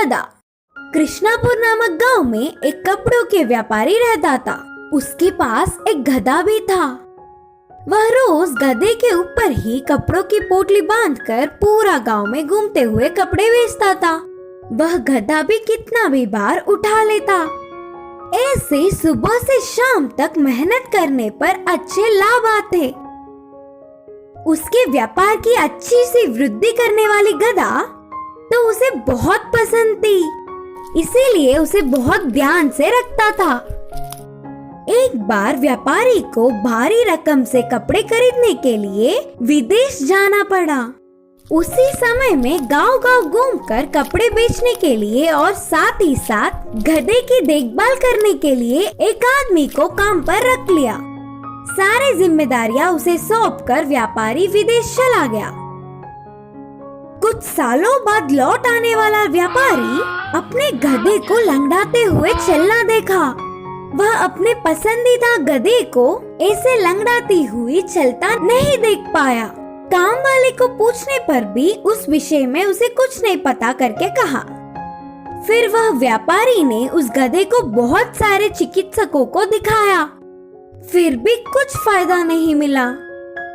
गधा। कृष्णापुर नामक गांव में एक कपड़ों के व्यापारी रहता था। उसके पास एक गधा भी था। वह रोज गधे के ऊपर ही कपड़ों की पोटली बांधकर पूरा गांव में घूमते हुए कपड़े बेचता था। वह गधा भी कितना भी बार उठा लेता। ऐसे सुबह से शाम तक मेहनत करने पर अच्छे लाभ आते। उसके व्यापार की अच्छी सी वृद्धि करने वाली गधा तो उसे बहुत पसंद थी, इसीलिए उसे बहुत ध्यान से रखता था। एक बार व्यापारी को भारी रकम से कपड़े खरीदने के लिए विदेश जाना पड़ा। उसी समय में गांव-गांव घूमकर कपड़े बेचने के लिए और साथ ही साथ गधे की देखभाल करने के लिए एक आदमी को काम पर रख लिया। सारी जिम्मेदारियां उसे सौंपकर व्यापारी विदेश चला गया। कुछ सालों बाद लौट आने वाला व्यापारी अपने गधे को लंगड़ाते हुए चलना देखा। वह अपने पसंदीदा गधे को ऐसे लंगड़ाती हुई चलता नहीं देख पाया। काम वाले को पूछने पर भी उस विषय में उसे कुछ नहीं पता करके कहा। फिर वह व्यापारी ने उस गधे को बहुत सारे चिकित्सकों को दिखाया, फिर भी कुछ फायदा नहीं मिला।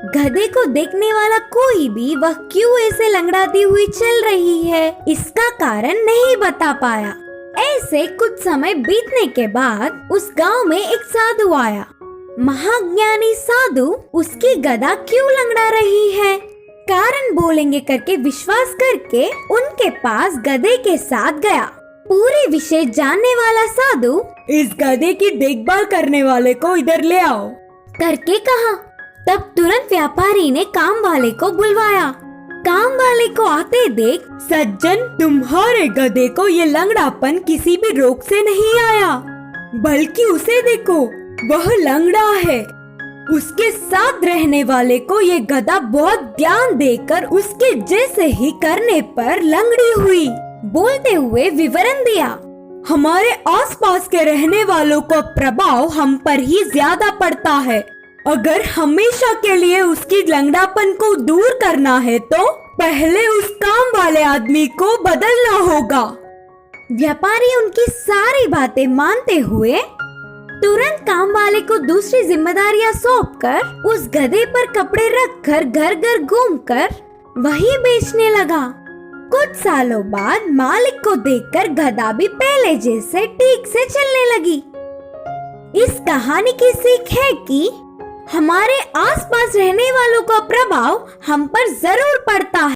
गधे को देखने वाला कोई भी वह क्यों ऐसे लंगड़ाती हुई चल रही है, इसका कारण नहीं बता पाया। ऐसे कुछ समय बीतने के बाद उस गांव में एक साधु आया। महाज्ञानी साधु उसकी गधा क्यों लंगड़ा रही है कारण बोलेंगे करके विश्वास करके उनके पास गधे के साथ गया। पूरे विषय जानने वाला साधु इस गधे की देखभाल करने वाले को इधर ले आओ करके कहा। तब तुरंत व्यापारी ने काम वाले को बुलवाया। काम वाले को आते देख, सज्जन, तुम्हारे गधे को ये लंगड़ापन किसी भी रोग से नहीं आया, बल्कि उसे देखो, वह लंगड़ा है। उसके साथ रहने वाले को ये गधा बहुत ध्यान देकर उसके जैसे ही करने पर लंगड़ी हुई। बोलते हुए विवरण दिया। हमारे आसपास के रहने वालों का प्रभाव हम पर ही ज्यादा पड़ता है। अगर हमेशा के लिए उसकी लंगड़ापन को दूर करना है तो पहले उस काम वाले आदमी को बदलना होगा। व्यापारी उनकी सारी बातें मानते हुए तुरंत काम वाले को दूसरी जिम्मेदारियां सौंपकर उस गधे पर कपड़े रखकर घर घर घूमकर वही बेचने लगा। कुछ सालों बाद मालिक को देखकर गधा भी पहले जैसे ठीक से चलने लगी। इस कहानी की सीख है कि हमारे आसपास रहने वालों का प्रभाव हम पर जरूर पड़ता है।